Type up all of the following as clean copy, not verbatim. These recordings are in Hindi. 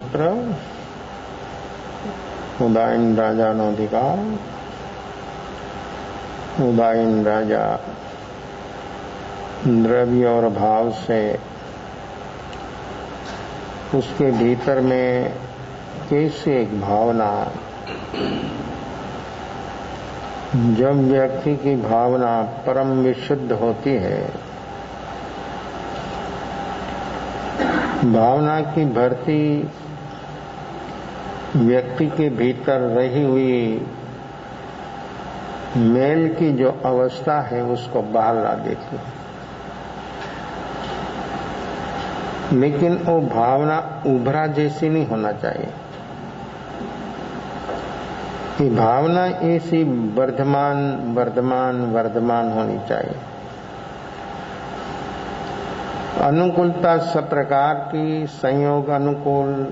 पुत्र उदायन राजा नो अधिकार। उदायन राजा द्रव्य और भाव से उसके भीतर में कैसे एक भावना, जब व्यक्ति की भावना परम विशुद्ध होती है, भावना की भर्ती व्यक्ति के भीतर रही हुई मेल की जो अवस्था है उसको बाहर ला देती है। लेकिन वो भावना उभरा जैसी नहीं होना चाहिए। ये भावना ऐसी वर्धमान वर्धमान वर्धमान होनी चाहिए। अनुकूलता सब प्रकार की, संयोग अनुकूल,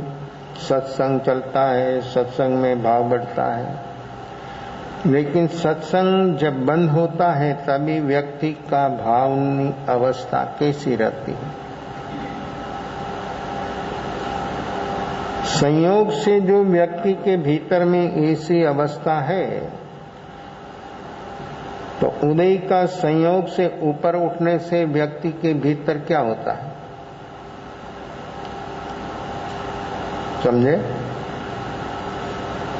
सत्संग चलता है, सत्संग में भाव बढ़ता है। लेकिन सत्संग जब बंद होता है तभी व्यक्ति का भावनी अवस्था कैसी रहती है। संयोग से जो व्यक्ति के भीतर में ऐसी अवस्था है, तो उदय का संयोग से ऊपर उठने से व्यक्ति के भीतर क्या होता है, समझे?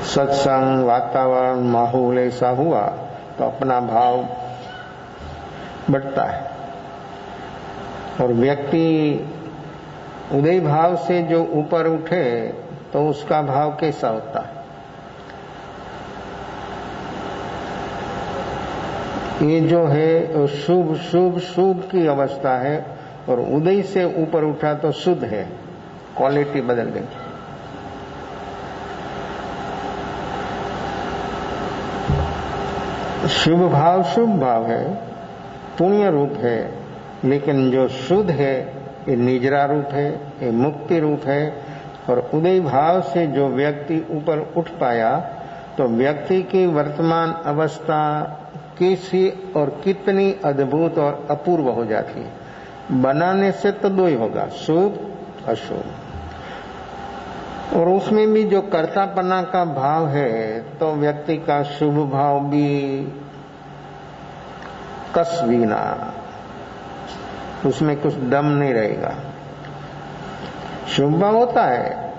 सत्संग, वातावरण, माहौल ऐसा हुआ तो अपना भाव बढ़ता है। और व्यक्ति उदय भाव से जो ऊपर उठे तो उसका भाव कैसा होता है? ये जो है शुभ शुभ शुभ की अवस्था है, और उदय से ऊपर उठा तो शुद्ध है, क्वालिटी बदल गई। शुभ भाव शुभ भाव है, पुण्य रूप है, लेकिन जो शुद्ध है ये निजरा रूप है, ये मुक्ति रूप है। और उदय भाव से जो व्यक्ति ऊपर उठ पाया तो व्यक्ति की वर्तमान अवस्था कैसी और कितनी अद्भुत और अपूर्व हो जाती है। बनाने से तो दो ही होगा, शुभ अशुभ। और उसमें भी जो कर्तापना का भाव है तो व्यक्ति का शुभ भाव भी कस बीना, उसमें कुछ दम नहीं रहेगा। शुभ भाव होता है,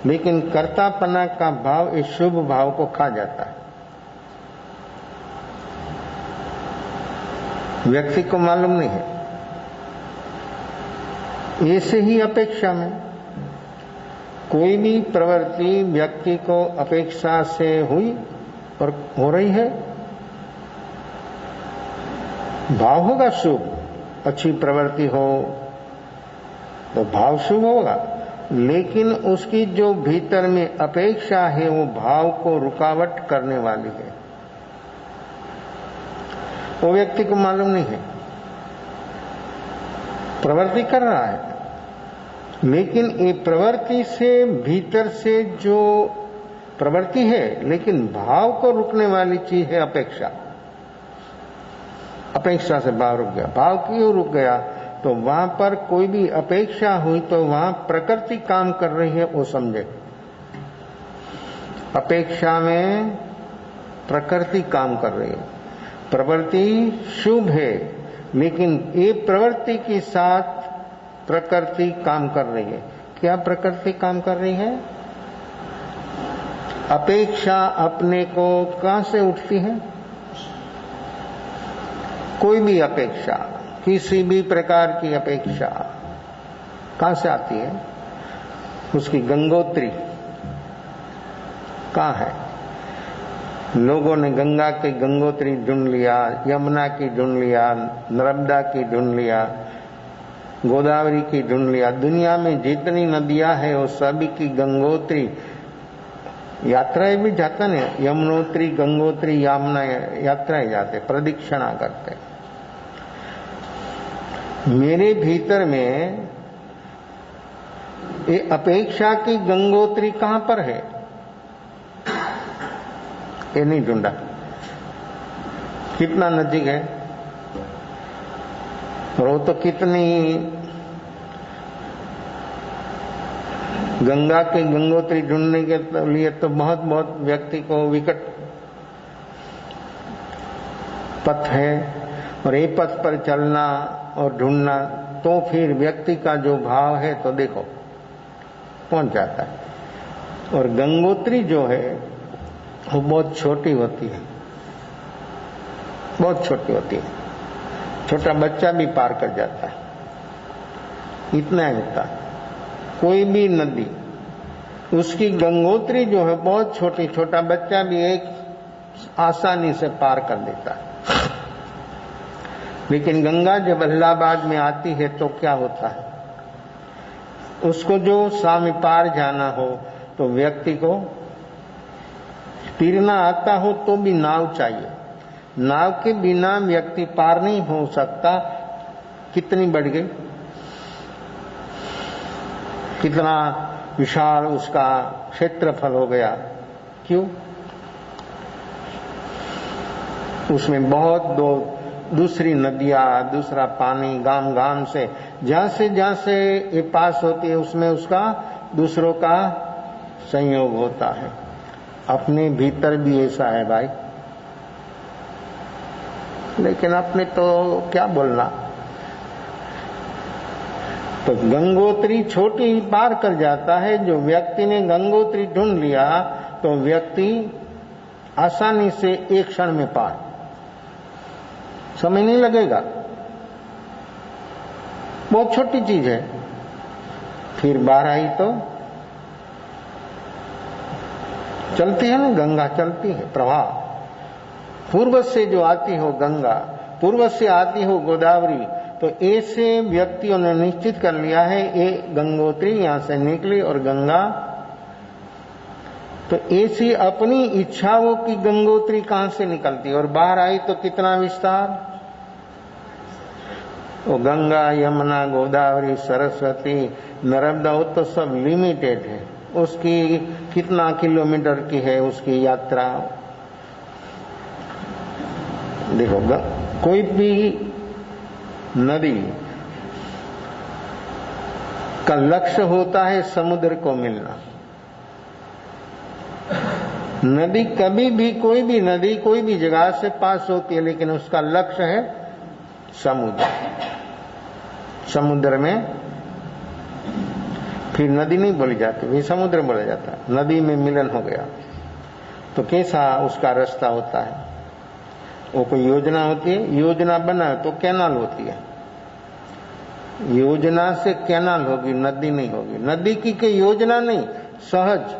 लेकिन कर्तापना का भाव इस शुभ भाव को खा जाता है। व्यक्ति को मालूम नहीं है। ऐसे ही अपेक्षा में कोई भी प्रवृत्ति व्यक्ति को अपेक्षा से हुई और हो रही है, भाव होगा शुभ। अच्छी प्रवृत्ति हो तो भाव शुभ होगा, लेकिन उसकी जो भीतर में अपेक्षा है वो भाव को रुकावट करने वाली है। वो व्यक्ति को मालूम नहीं है, प्रवृत्ति कर रहा है, लेकिन ये प्रवृत्ति से भीतर से जो प्रवृत्ति है, लेकिन भाव को रुकने वाली चीज है अपेक्षा। अपेक्षा से भाव रुक गया। भाव क्यों रुक गया? तो वहां पर कोई भी अपेक्षा हुई तो वहां प्रकृति काम कर रही है, वो समझे। अपेक्षा में प्रकृति काम कर रही है। प्रवृत्ति शुभ है, लेकिन ये प्रवृत्ति के साथ प्रकृति काम कर रही है। क्या प्रकृति काम कर रही है? अपेक्षा अपने को कहां से उठती है? कोई भी अपेक्षा, किसी भी प्रकार की अपेक्षा कहां से आती है? उसकी गंगोत्री कहां है? लोगों ने गंगा की गंगोत्री ढूंढ लिया, यमुना की ढूंढ लिया, नर्मदा की ढूंढ लिया, गोदावरी की ढूंढ लिया। दुनिया में जितनी नदियां हैं वो सभी की गंगोत्री, यात्राएं भी जाता नहीं, यमुनोत्री, गंगोत्री, यमुना यात्राएं जाते, प्रदक्षिणा करते। मेरे भीतर में ये अपेक्षा की गंगोत्री कहां पर है? ये नहीं ढूंढा। कितना नजीक है, और वो तो कितनी गंगा के गंगोत्री ढूंढने के लिए तो बहुत बहुत व्यक्ति को विकट पथ है, और ये पथ पर चलना और ढूंढना, तो फिर व्यक्ति का जो भाव है तो देखो पहुंच जाता है। और गंगोत्री जो है वो बहुत छोटी होती है, बहुत छोटी होती है, छोटा बच्चा भी पार कर जाता है, इतना ही होता है। कोई भी नदी उसकी गंगोत्री जो है बहुत छोटी, छोटा बच्चा भी एक आसानी से पार कर देता है। लेकिन गंगा जब इलाहाबाद में आती है तो क्या होता है, उसको जो सामी पार जाना हो तो व्यक्ति को तैरना आता हो तो भी नाव चाहिए, नाव के बिना व्यक्ति पार नहीं हो सकता। कितनी बढ़ गई, कितना विशाल उसका क्षेत्रफल हो गया। क्यों? उसमें बहुत दूसरी नदियां, दूसरा पानी, गांव गांव से जहां से ये पास होती है उसमें उसका दूसरों का संयोग होता है। अपने भीतर भी ऐसा है भाई, लेकिन अपने तो क्या बोलना। तो गंगोत्री छोटी ही पार कर जाता है। जो व्यक्ति ने गंगोत्री ढूंढ लिया तो व्यक्ति आसानी से एक क्षण में पार, समय नहीं लगेगा, बहुत छोटी चीज है। फिर बाराही तो चलती है ना, गंगा चलती है, प्रवाह पूर्व से जो आती हो गंगा, पूर्व से आती हो गोदावरी, तो ऐसे व्यक्तियों ने निश्चित कर लिया है ये गंगोत्री यहां से निकली और गंगा, तो ऐसी अपनी इच्छाओं की गंगोत्री कहां से निकलती, और बाहर आई तो कितना विस्तार। वो गंगा, यमुना, गोदावरी, सरस्वती, नर्मदा, वो तो सब लिमिटेड है, उसकी कितना किलोमीटर की है उसकी यात्रा। देखो कोई भी नदी का लक्ष्य होता है समुद्र को मिलना। नदी कभी भी, कोई भी नदी कोई भी जगह से पास होती है, लेकिन उसका लक्ष्य है समुद्र। समुद्र में फिर नदी नहीं बोली जाती, वही समुद्र बोला जाता है। नदी में मिलन हो गया तो कैसा उसका रास्ता होता है, वो कोई योजना होती है, योजना बना तो कैनाल होती है, योजना से कैनाल होगी, नदी नहीं होगी। नदी की कोई योजना नहीं, सहज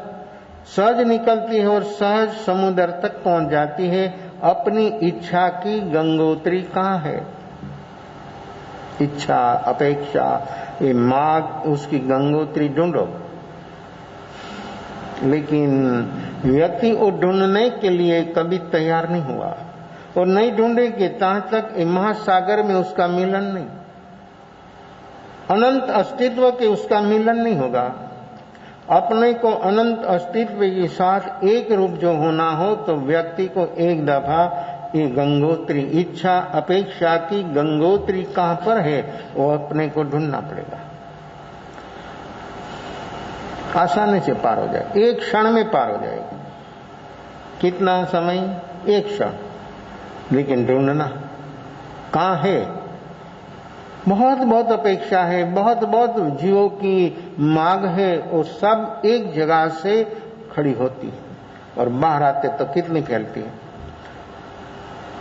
सहज निकलती है और सहज समुद्र तक पहुंच जाती है। अपनी इच्छा की गंगोत्री कहाँ है, इच्छा, अपेक्षा, ये मार्ग, उसकी गंगोत्री ढूंढो। लेकिन व्यक्ति वो ढूंढने के लिए कभी तैयार नहीं हुआ, और नहीं ढूंढेगे तहां तक महासागर में उसका मिलन नहीं, अनंत अस्तित्व के उसका मिलन नहीं होगा। अपने को अनंत अस्तित्व के साथ एक रूप जो होना हो तो व्यक्ति को एक दफा ये गंगोत्री, इच्छा अपेक्षा की गंगोत्री कहां पर है वो अपने को ढूंढना पड़ेगा। आसानी से पार हो जाए, एक क्षण में पार हो जाएगी। कितना समय? एक क्षण। लेकिन ढूंढना कहां है? बहुत बहुत अपेक्षा है, बहुत बहुत जीवों की मांग है, वो सब एक जगह से खड़ी होती है और बाहर आते तो कितनी फैलती है।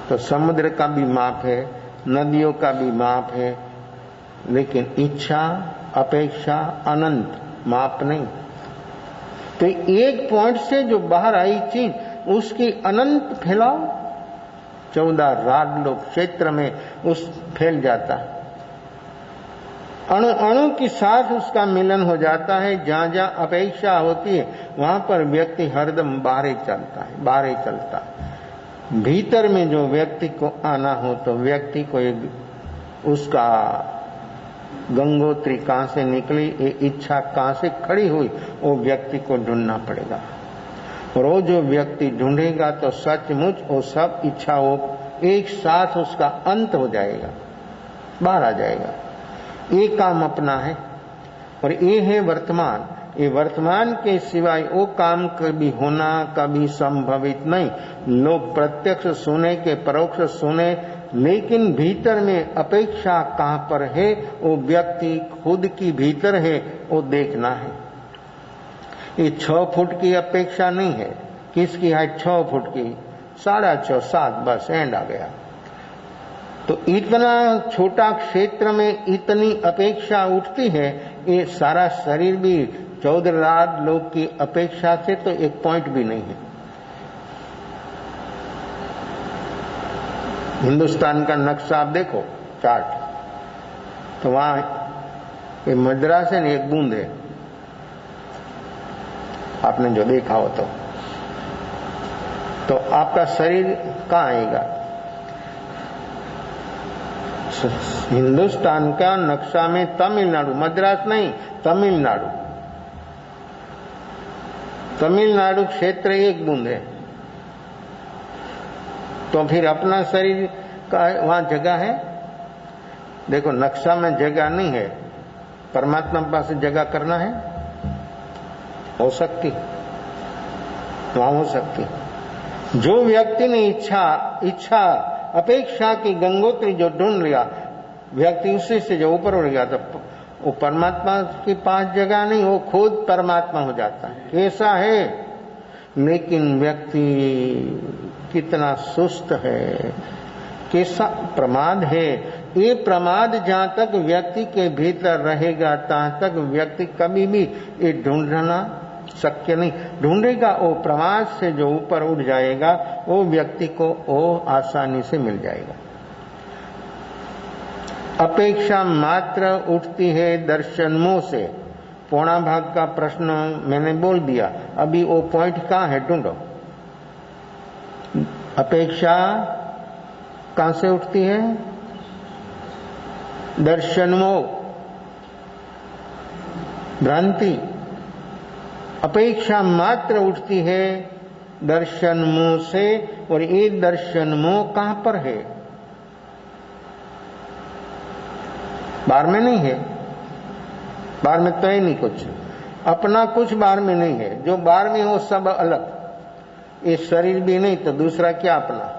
तो समुद्र का भी माप है, नदियों का भी माप है, लेकिन इच्छा अपेक्षा अनंत माप नहीं। तो एक पॉइंट से जो बाहर आई चीज उसकी अनंत फैलाव 14 राजलोक क्षेत्र में उस फैल जाता है। अणु अणु के साथ उसका मिलन हो जाता है। जहां जहां अपेक्षा होती है वहां पर व्यक्ति हरदम बाहर चलता है, बाहर चलता है। भीतर में जो व्यक्ति को आना हो तो व्यक्ति को उसका गंगोत्री कहां से निकली, ये इच्छा कहां से खड़ी हुई, वो व्यक्ति को ढूंढना पड़ेगा। और वो जो व्यक्ति ढूंढेगा तो सचमुच वो सब इच्छाओं एक साथ उसका अंत हो जाएगा, बाहर आ जाएगा। ये काम अपना है और ये है वर्तमान। ये वर्तमान के सिवाय वो काम कभी होना कभी संभवित नहीं। लोग प्रत्यक्ष सुने के परोक्ष सुने, लेकिन भीतर में अपेक्षा कहाँ पर है वो व्यक्ति खुद की भीतर है, वो देखना है। ये 6 फुट की अपेक्षा नहीं है। किसकी है 6 फुट की? 6.5 7, बस एंड आ गया। तो इतना छोटा क्षेत्र में इतनी अपेक्षा उठती है। ये सारा शरीर भी 14 लाख लोग की अपेक्षा से तो एक पॉइंट भी नहीं है। हिंदुस्तान का नक्शा आप देखो, चार्ट, तो वहां ये मद्रास है, एक बूंद है, आपने जो देखा हो तो आपका शरीर कहाँ आएगा? हिंदुस्तान का नक्शा में तमिलनाडु, मद्रास नहीं, तमिलनाडु, तमिलनाडु क्षेत्र एक बूंद है। तो फिर अपना शरीर का वहां जगह है? देखो नक्शा में जगह नहीं है, परमात्मा पास जगह करना है, हो सकती, वहां हो सकती। जो व्यक्ति ने इच्छा अपेक्षा की गंगोत्री जो ढूंढ लिया, व्यक्ति उसी से जो ऊपर उड़ गया, तो वो परमात्मा के पास जगह नहीं, वो खुद परमात्मा हो जाता है। कैसा है? लेकिन व्यक्ति कितना सुस्त है, कैसा प्रमाद है। ये प्रमाद जहां तक व्यक्ति के भीतर रहेगा तहां तक व्यक्ति कभी भी ये ढूंढना शक्य नहीं। ढूंढेगा वो प्रमाद से जो ऊपर उठ जाएगा, वो व्यक्ति को वो आसानी से मिल जाएगा। अपेक्षा मात्र उठती है दर्शन मोह से। पौना भाग का प्रश्न मैंने बोल दिया, अभी वो पॉइंट कहाँ है ढूंढो। अपेक्षा कहां से उठती है? दर्शन मोह, भ्रांति। अपेक्षा मात्र उठती है दर्शन मोह से, और ये दर्शन मोह कहां पर है? बाहर में नहीं है, बाहर में तो है नहीं कुछ, अपना कुछ बाहर में नहीं है। जो बाहर में हो सब अलग, ये शरीर भी नहीं तो दूसरा क्या अपना।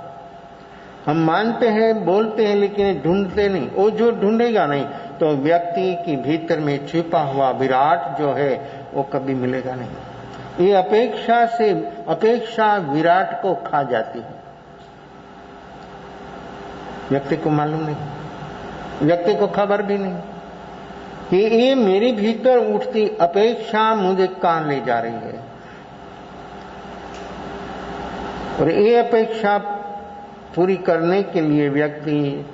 हम मानते हैं बोलते हैं लेकिन ढूंढते नहीं। वो जो ढूंढेगा नहीं तो व्यक्ति की भीतर में छिपा हुआ विराट जो है वो कभी मिलेगा नहीं। ये अपेक्षा विराट को खा जाती है। व्यक्ति को मालूम नहीं, व्यक्ति को खबर भी नहीं कि ये मेरी भीतर उठती अपेक्षा मुझे कहां ले जा रही है। और ये अपेक्षा पूरी करने के लिए व्यक्ति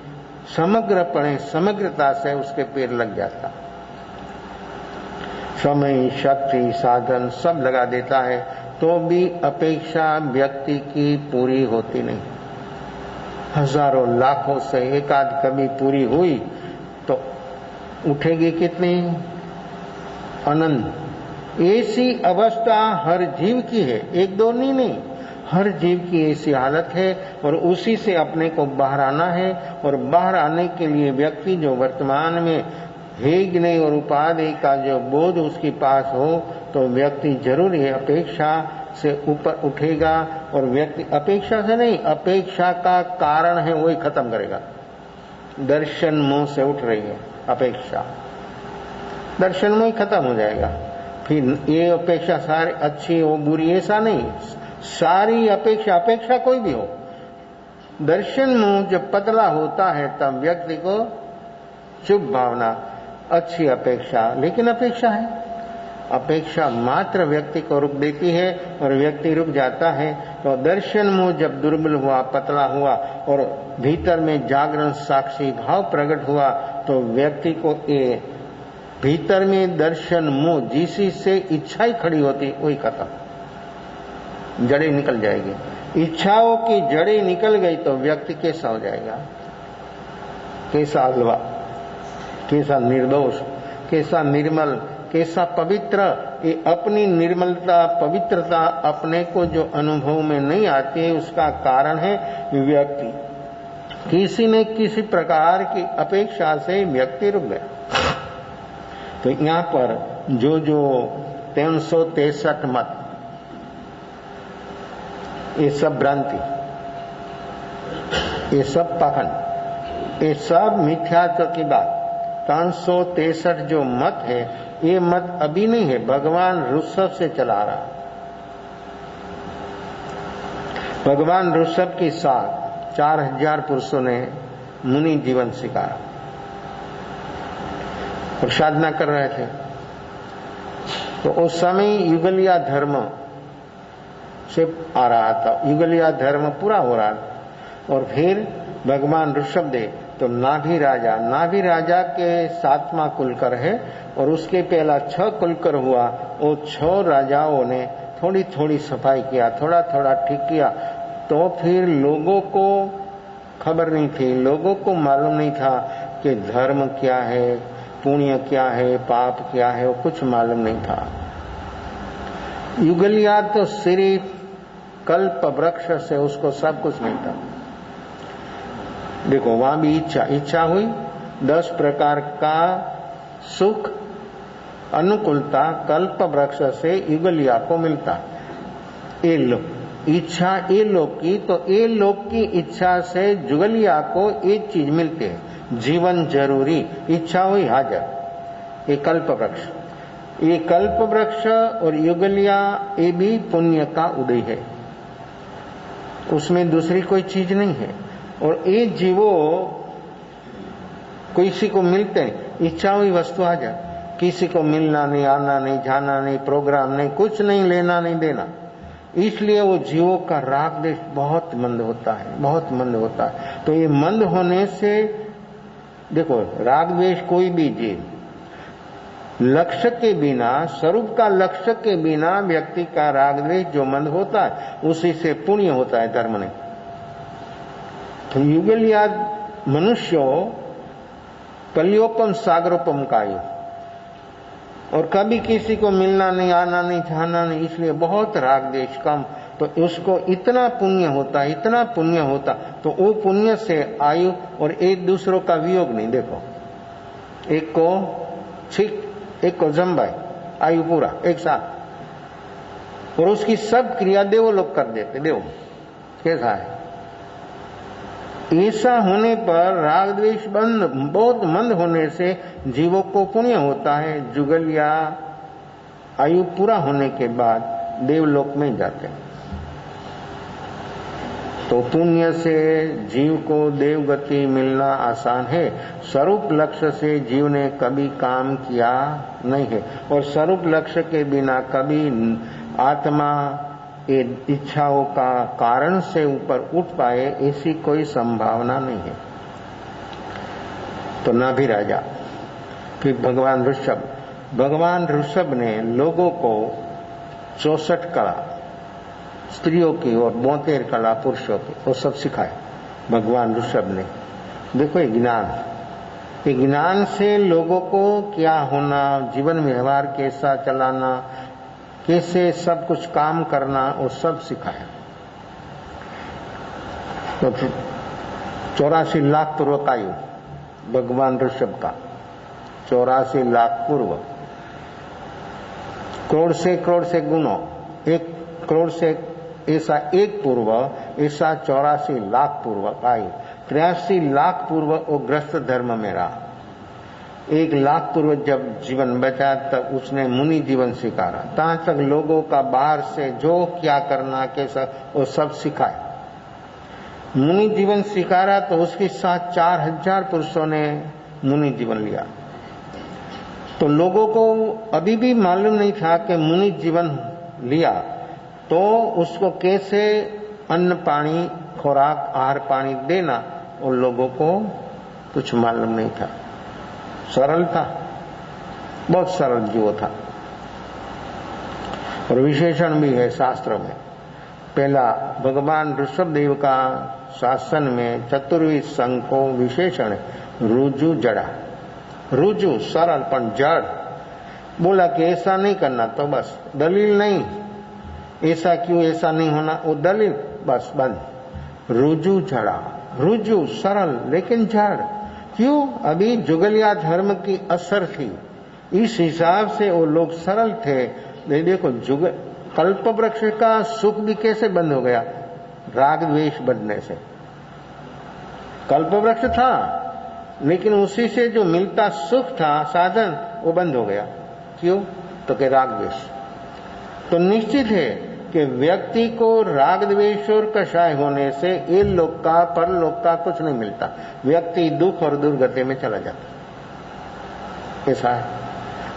समग्रता से उसके पैर लग जाता, समय शक्ति साधन सब लगा देता है, तो भी अपेक्षा व्यक्ति की पूरी होती नहीं। हजारों लाखों से एक आध कभी पूरी हुई तो उठेगी कितनी? अनंत। ऐसी अवस्था हर जीव की है, एक दो नहीं, हर जीव की ऐसी हालत है। और उसी से अपने को बाहर आना है। और बाहर आने के लिए व्यक्ति जो वर्तमान में है कि नहीं और उपाधि का जो बोध उसके पास हो, तो व्यक्ति जरूर ये अपेक्षा से ऊपर उठेगा। और व्यक्ति अपेक्षा से नहीं, अपेक्षा का कारण है वही खत्म करेगा। दर्शन मोह से उठ रही है अपेक्षा, दर्शन मोह ही खत्म हो जाएगा। फिर ये अपेक्षा सारी अच्छी हो बुरी ऐसा नहीं, सारी अपेक्षा कोई भी हो, दर्शन मोह जब पतला होता है तब व्यक्ति को शुभ भावना, अच्छी अपेक्षा, लेकिन अपेक्षा है, अपेक्षा मात्र व्यक्ति को रुक देती है और व्यक्ति रुक जाता है। तो दर्शन मोह जब दुर्बल हुआ, पतला हुआ और भीतर में जागरण साक्षी भाव प्रकट हुआ, तो व्यक्ति को ये भीतर में दर्शन मोह जिसी से इच्छा ही खड़ी होती वही खत्म, जड़ें निकल जाएगी। इच्छाओं की जड़ें निकल गई तो व्यक्ति कैसा हो जाएगा? कैसा अलवा, कैसा निर्दोष, कैसा निर्मल, कैसा पवित्र। ये अपनी निर्मलता पवित्रता अपने को जो अनुभव में नहीं आती है, उसका कारण है व्यक्ति किसी न किसी प्रकार की अपेक्षा से व्यक्ति रुक गया। तो यहाँ पर जो 363 मत, ये सब भ्रांति, ये सब पाखंड, ये सब मिथ्यात्व की बात। 363 जो मत है, ये मत अभी नहीं है, भगवान ऋषभ से चला रहा। भगवान ऋषभ के साथ 4000 पुरुषों ने मुनि जीवन स्वीकारा और साधना कर रहे थे। तो उस समय युगलिया धर्म से आ रहा था, युगलिया धर्म पूरा हो रहा था। और फिर भगवान ऋषभदेव तो नाभि राजा के 7वां कुलकर है और उसके पहला 6 कुलकर हुआ। वो 6 राजाओं ने थोड़ी थोड़ी सफाई किया, थोड़ा थोड़ा ठीक किया। तो फिर लोगों को खबर नहीं थी, लोगों को मालूम नहीं था कि धर्म क्या है, पुण्य क्या है, पाप क्या है, वो कुछ मालूम नहीं था। युगलिया तो सिर्फ कल्प वृक्ष से उसको सब कुछ नहीं था। देखो वहां भी इच्छा हुई, 10 प्रकार का सुख अनुकूलता कल्प वृक्ष से युगलिया को मिलता। इच्छा ए लोक की, तो ए लोक की इच्छा से जुगलिया को एक चीज मिलती है, जीवन जरूरी। इच्छा हुई हाजर। ये कल्प वृक्ष, ये कल्प वृक्ष और युगलिया ये भी पुण्य का उदय है, उसमें दूसरी कोई चीज नहीं है। और ये जीवो किसी को मिलते हैं, इच्छा हुई वस्तु हाजर, किसी को मिलना नहीं, आना नहीं, जाना नहीं, प्रोग्राम नहीं, कुछ नहीं, लेना नहीं देना। इसलिए वो जीवों का राग देश बहुत मंद होता है, बहुत मंद होता है। तो ये मंद होने से देखो, राग द्वेष कोई भी जीव लक्ष्य के बिना, स्वरूप का लक्ष्य के बिना व्यक्ति का राग द्वेष जो मंद होता है उसी से पुण्य होता है, धर्म नहीं। तो युगलिया मनुष्यों कलियोपम सागरोपम कायु, और कभी किसी को मिलना नहीं, आना नहीं, जाना नहीं, इसलिए बहुत राग द्वेष कम। तो उसको इतना पुण्य होता, इतना पुण्य होता, तो वो पुण्य से आयु और एक दूसरों का वियोग नहीं। देखो, एक को छीक, एक को जम्बाई, आयु पूरा एक साथ, और उसकी सब क्रिया देव लोग कर देते। देव कैसा है? ऐसा होने पर राग द्वेष बंद, बहुत मंद होने से जीवों को पुण्य होता है। जुगलिया आयु पूरा होने के बाद देवलोक में जाते हैं। तो पुण्य से जीव को देवगति मिलना आसान है। स्वरूप लक्ष्य से जीव ने कभी काम किया नहीं है, और स्वरूप लक्ष्य के बिना कभी आत्मा ये इच्छाओं का कारण से ऊपर उठ पाए, ऐसी कोई संभावना नहीं है। तो नाभि राजा, फिर भगवान ऋषभ ने लोगों को 64 कला, स्त्रियों की और 72 कला पुरुषों की, वो सब सिखाए भगवान ऋषभ ने। देखो ये ज्ञान से लोगों को क्या होना, जीवन व्यवहार कैसा चलाना, कैसे सब कुछ काम करना, वो सब सिखाया। तो 84 लाख पूर्व का युग भगवान ऋषभ का, 84 लाख पूर्व, करोड़ से गुणों, 1 करोड़ से ऐसा 1 पूर्व, ऐसा 84 लाख पूर्व का युग। 83 लाख पूर्व वो ग्रस्त धर्म में रहा। 1 लाख पूर्व जब जीवन बचा तब उसने मुनि जीवन स्वीकारा। तहां तक लोगों का बाहर से जो क्या करना, कैसा, वो सब सिखाए। मुनि जीवन स्वीकारा तो उसके साथ 4000 पुरुषों ने मुनि जीवन लिया। तो लोगों को अभी भी मालूम नहीं था कि मुनि जीवन लिया तो उसको कैसे अन्न पानी, खुराक, आहार पानी देना, उन लोगों को कुछ मालूम नहीं था। सरल था, बहुत सरल जीव था। और विशेषण भी है शास्त्रों में। पहला भगवान ऋषभदेव का शासन में चतुर्विध संघ को विशेषण है रुजु जड़ा। रुजु सरल पण जड़, बोला कि ऐसा नहीं करना तो बस, दलील नहीं, ऐसा क्यों, ऐसा नहीं होना, वो दलील बस बंद। रुजु जड़ा, रुजु सरल लेकिन जड़। क्यों? अभी जुगलिया धर्म की असर थी, इस हिसाब से वो लोग सरल थे। देखो जुग कल्प वृक्ष का सुख भी कैसे बंद हो गया? राग द्वेष बढ़ने से। कल्प वृक्ष था लेकिन उसी से जो मिलता सुख था साधन, वो बंद हो गया। क्यों? तो के राग द्वेष। तो निश्चित है कि व्यक्ति को राग द्वेष और कषाय होने से ये लोक का परलोक का कुछ नहीं मिलता, व्यक्ति दुख और दुर्गति में चला जाता। ऐसा है।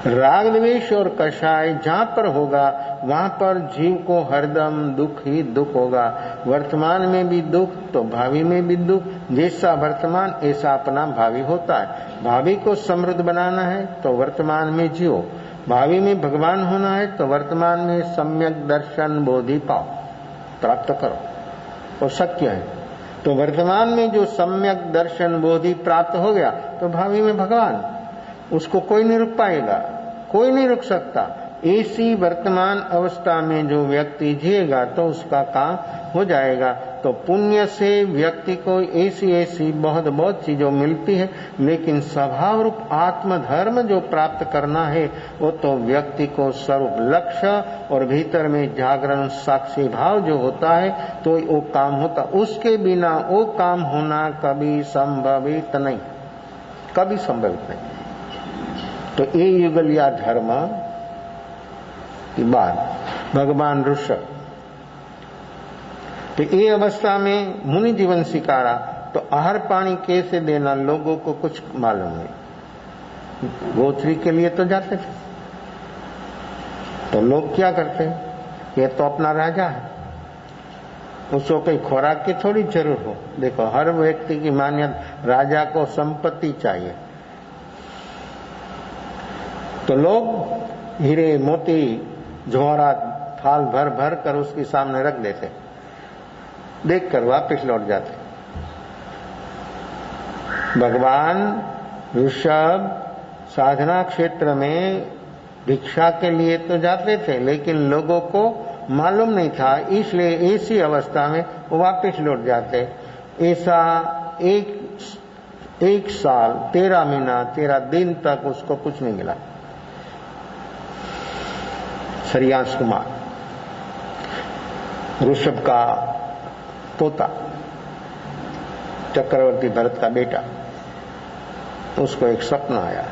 राग द्वेष और कषाय जहां पर होगा वहां पर जीव को हरदम दुख ही दुख होगा। वर्तमान में भी दुख तो भावी में भी दुख। जैसा वर्तमान ऐसा अपना भावी होता है। भावी को समृद्ध बनाना है तो वर्तमान में जियो, भावी में भगवान होना है तो वर्तमान में सम्यक दर्शन बोधि पाओ, प्राप्त करो, वो शक्य है। तो वर्तमान में जो सम्यक दर्शन बोधि प्राप्त हो गया तो भावी में भगवान, उसको कोई नहीं रुक पाएगा, कोई नहीं रुक सकता। ऐसी वर्तमान अवस्था में जो व्यक्ति जिएगा तो उसका काम हो जाएगा। तो पुण्य से व्यक्ति को ऐसी ऐसी बहुत बहुत चीजों मिलती है, लेकिन स्वभाव रूप आत्मधर्म जो प्राप्त करना है वो तो व्यक्ति को स्वरूप लक्ष्य और भीतर में जागरण साक्षी भाव जो होता है तो वो काम होता। उसके बिना वो काम होना कभी संभवित नहीं, कभी संभवित नहीं। तो ये युगलिया धर्म की बात भगवान ऋषभ। तो ये अवस्था में मुनि जीवन सिकारा तो आहार पानी कैसे देना लोगों को कुछ मालूम नहीं। गोत्री के लिए तो जाते थे, तो लोग क्या करते? ये तो अपना राजा है, उसको कोई खुराक की थोड़ी जरूर हो। देखो हर व्यक्ति की मान्यता, राजा को संपत्ति चाहिए। तो लोग हीरे मोती जवाहरात थाल भर भर कर उसके सामने रख देते, देखकर वापस लौट जाते। भगवान ऋषभ साधना क्षेत्र में भिक्षा के लिए तो जाते थे, लेकिन लोगों को मालूम नहीं था, इसलिए ऐसी अवस्था में वो वापस लौट जाते। ऐसा एक साल 13 महीना 13 दिन तक उसको कुछ नहीं मिला। श्रेयांश कुमार ऋषभ का पोता, चक्रवर्ती भरत का बेटा, उसको एक सपना आया।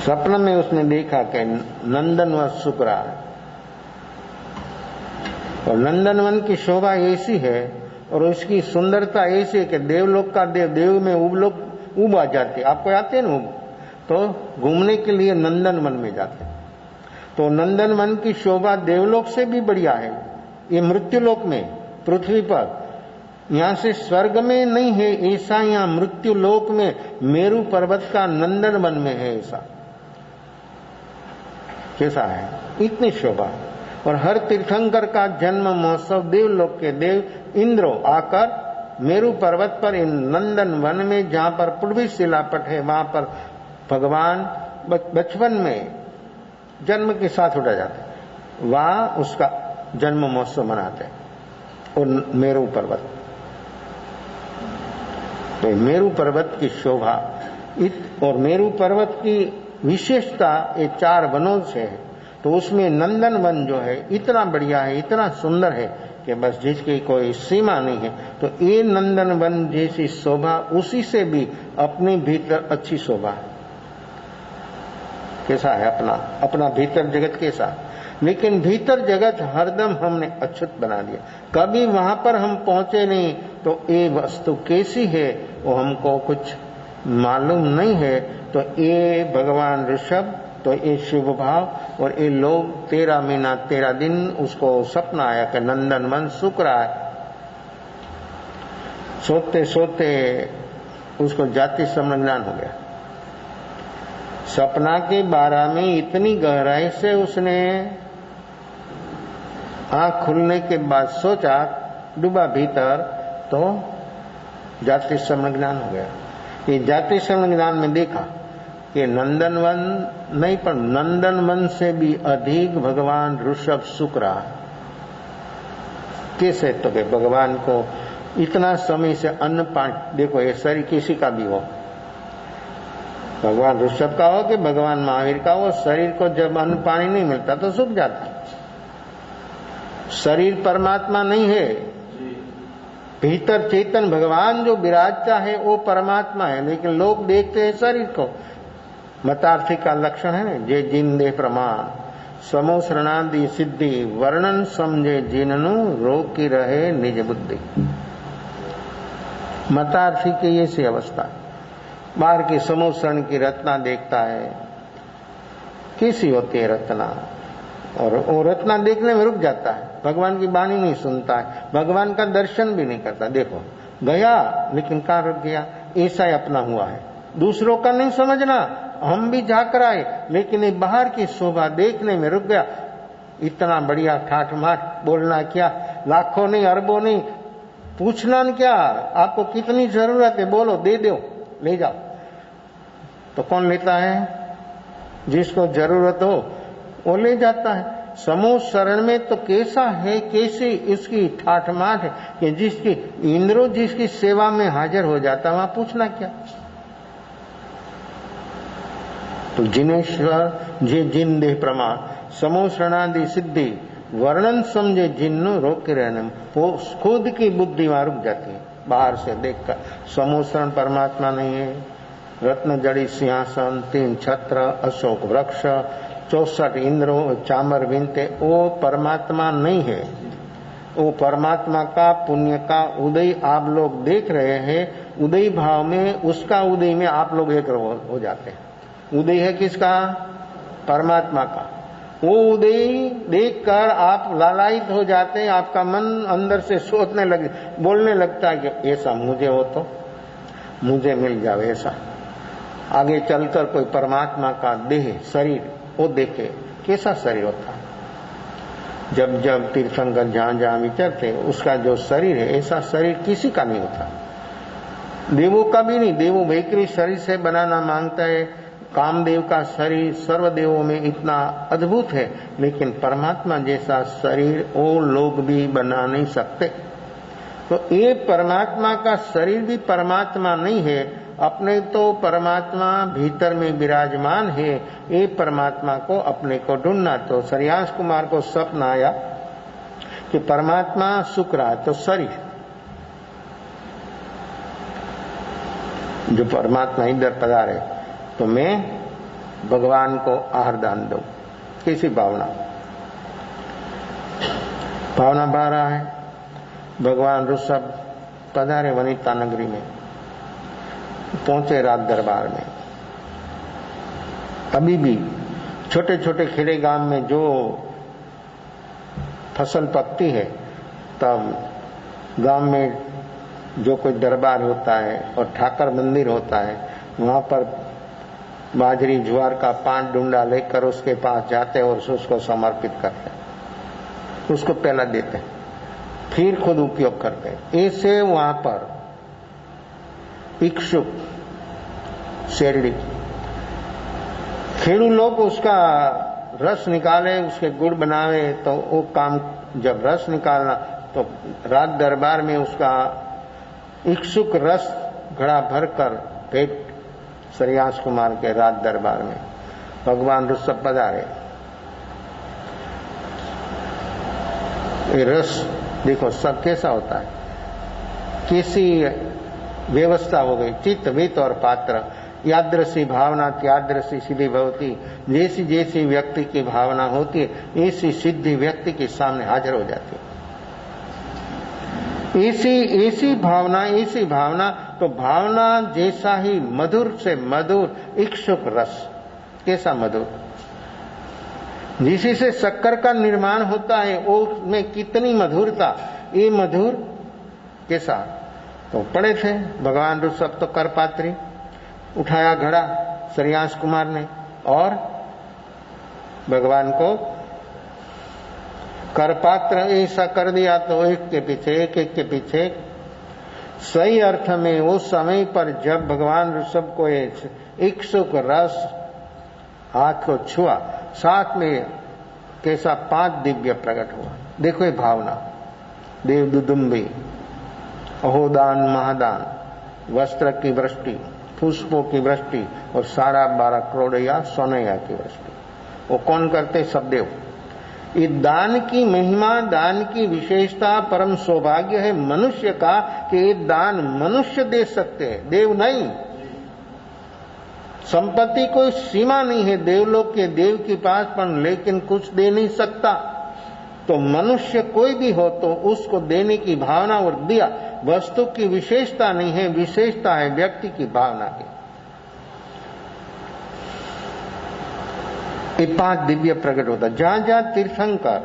सपने में उसने देखा कि नंदनवन सूख रहा है और नंदनवन की शोभा ऐसी है और उसकी सुंदरता ऐसी है कि देवलोक का देव में उब आ जाते। आपको आते हैं ना उब, तो घूमने के लिए नंदनवन में जाते। तो नंदनवन की शोभा देवलोक से भी बढ़िया है। ये मृत्युलोक में, पृथ्वी पर, यहां से स्वर्ग में नहीं है ऐसा, यहां मृत्युलोक में मेरू पर्वत का नंदनवन में है ऐसा। कैसा है? इतनी शोभा। और हर तीर्थंकर का जन्म महोत्सव देवलोक के देव इंद्रो आकर मेरू पर्वत पर इन नंदन वन में, जहां पर पूर्वी शिलापट है, वहां पर भगवान बचपन में जन्म के साथ उड़ा जाते, वहां उसका जन्म महोत्सव मनाते और मेरू पर्वत। तो मेरू पर्वत की शोभा और मेरू पर्वत की विशेषता ये 4 वनों से है। तो उसमें नंदन वन जो है इतना बढ़िया है, इतना सुंदर है कि बस जिसकी कोई सीमा नहीं है। तो ये नंदन वन जैसी शोभा उसी से भी अपने भीतर अच्छी शोभा है। कैसा है अपना भीतर जगत कैसा? लेकिन भीतर जगत हरदम हमने अछूत बना दिया, कभी वहां पर हम पहुंचे नहीं। तो ये वस्तु कैसी है वो हमको कुछ मालूम नहीं है। तो ये भगवान ऋषभ, तो ये शुभ भाव और ये लोग 13 महीना 13 दिन उसको सपना आया कि नंदन वन सूख रहा है। सोते सोते उसको जाति समझान हो गया। सपना के बारे में इतनी गहराई से उसने आंख खुलने के बाद सोचा, डूबा भीतर, तो जाति श्रवण ज्ञान हो गया। ये जाति श्रवण ज्ञान में देखा कि नंदनवन नहीं पर नंदनवन से भी अधिक भगवान ऋषभ सुख रहा। कैसे? तो कि भगवान को इतना समय से अन्न पान, देखो ये शरीर किसी का भी हो, भगवान ऋषभ का हो कि भगवान महावीर का हो, शरीर को जब अन्न पानी नहीं मिलता तो सूख जाता है। शरीर परमात्मा नहीं है, भीतर चेतन भगवान जो विराजता है वो परमात्मा है, लेकिन लोग देखते हैं शरीर को। मतार्थी का लक्षण है ना, जे जिन दे प्रमाण समो शरणादि सिद्धि वर्णन समझे जिननु रोग की रहे निज बुद्धि। मतार्थी की ये सी अवस्था, बाहर की समूह शरण की रत्ना देखता है, कैसी होती है रत्ना, और वो रत्ना देखने में रुक जाता है, भगवान की वाणी नहीं सुनता है, भगवान का दर्शन भी नहीं करता। देखो गया लेकिन कहाँ रुक गया, ऐसा ही अपना हुआ है। दूसरों का नहीं समझना, हम भी झांक आए लेकिन ये बाहर की शोभा देखने में रुक गया। इतना बढ़िया ठाठ माठ बोलना क्या, लाखों नहीं अरबों नहीं, पूछना क्या, आपको कितनी जरूरत है बोलो, दे दो, ले जाओ। तो कौन लेता है? जिसको जरूरत हो वो ले जाता है। समूह शरण में तो कैसा है, कैसी इसकी ठाठ माठ है कि जिसकी इंद्रो जिसकी सेवा में हाजिर हो जाता, वहां पूछना क्या। तो जिनेश्वर जे जिन देह प्रमाण समूह शरणादि सिद्धि वर्णन समझे जिन्नु रोक के रहने, वो खुद की बुद्धि वहां रुक जाती है। बाहर से देखकर समूह शरण परमात्मा नहीं है, रत्न जड़ी सिंहासन, 3 छत्र, अशोक वृक्ष, 64 इंद्रों, चामर विनते, वो परमात्मा नहीं है। वो परमात्मा का पुण्य का उदय आप लोग देख रहे हैं, उदय भाव में, उसका उदय में आप लोग एक हो जाते हैं। उदय है किसका? परमात्मा का। वो उदय देखकर आप लालायित हो जाते हैं, आपका मन अंदर से सोचने लगे, बोलने लगता है कि ऐसा मुझे हो तो मुझे मिल जाए ऐसा। आगे चलकर कोई परमात्मा का देह शरीर वो देखे कैसा शरीर होता है। जब जब तीर्थंकर जहां जहां विचरते, उसका जो शरीर है ऐसा शरीर किसी का नहीं होता, देवों का भी नहीं। देवों भयंकरी शरीर से बनाना मांगता है, कामदेव का शरीर सर्वदेवों में इतना अद्भुत है, लेकिन परमात्मा जैसा शरीर वो लोग भी बना नहीं सकते। तो ये परमात्मा का शरीर भी परमात्मा नहीं है, अपने तो परमात्मा भीतर में विराजमान है। ये परमात्मा को अपने को ढूंढना। तो श्रेयांश कुमार को स्वप्न आया कि परमात्मा सुख रहा है, तो शरीर जो परमात्मा इधर पधारे तो मैं भगवान को आहार दान दूं। कैसी भावना, भावना बहा रहा है। भगवान ऋषभ पधारे वनिता नगरी में, पहुंचे राज दरबार में। अभी भी छोटे छोटे खेड़े गांव में जो फसल पकती है, तब गांव में जो कोई दरबार होता है और ठाकर मंदिर होता है, वहां पर बाजरी ज्वार का 5 डूंडा लेकर उसके पास जाते और उसको समर्पित करते, उसको पहला देते, फिर खुद उपयोग करते। ऐसे वहां पर इक्षुक शेरड़ी खेड़ू लोग उसका रस निकाले, उसके गुड़ बनावे, तो वो काम जब रस निकालना तो राज दरबार में उसका इक्षुक रस घड़ा भरकर भेंट श्रेयांश कुमार के राज दरबार में। भगवान ऋषभ पधारे, ये रस देखो सब कैसा होता है, कैसी व्यवस्था हो गई। चित्त वित्त और पात्र, यादृशी भावना त्यादृशी सिद्धि भवती। जैसी जैसी व्यक्ति की भावना होती है, ऐसी सिद्धि व्यक्ति के सामने हाजिर हो जाती है। ऐसी भावना तो भावना जैसा ही मधुर से मधुर इक्षुक रस, कैसा मधुर, जिसी से शक्कर का निर्माण होता है, उसमें कितनी मधुरता, ये मधुर कैसा। तो पड़े थे भगवान ऋषभ तो कर पात्री, उठाया घड़ा श्रेयांश कुमार ने और भगवान को करपात्र ऐसा कर दिया। तो एक के पीछे सही अर्थ में उस समय पर जब भगवान ऋषभ को इक्षुक रस हाथ को छुआ, साथ में कैसा 5 दिव्य प्रकट हुआ। देखो ये भावना, देव दुदुम्बी, अहोदान महादान, वस्त्र की वृष्टि, पुष्पों की वृष्टि और 12.5 करोड़ या सोनैया की वृष्टि। वो कौन करते? सब देव। ये दान की महिमा, दान की विशेषता, परम सौभाग्य है मनुष्य का कि ये दान मनुष्य दे सकते हैं, देव नहीं। संपत्ति कोई सीमा नहीं है देवलोक के देव के पास, पर लेकिन कुछ दे नहीं सकता। तो मनुष्य कोई भी हो तो उसको देने की भावना और दिया वस्तु की विशेषता नहीं है, विशेषता है व्यक्ति की भावना की। ये 5 दिव्य प्रकट होता है। जहां जहां तीर्थंकर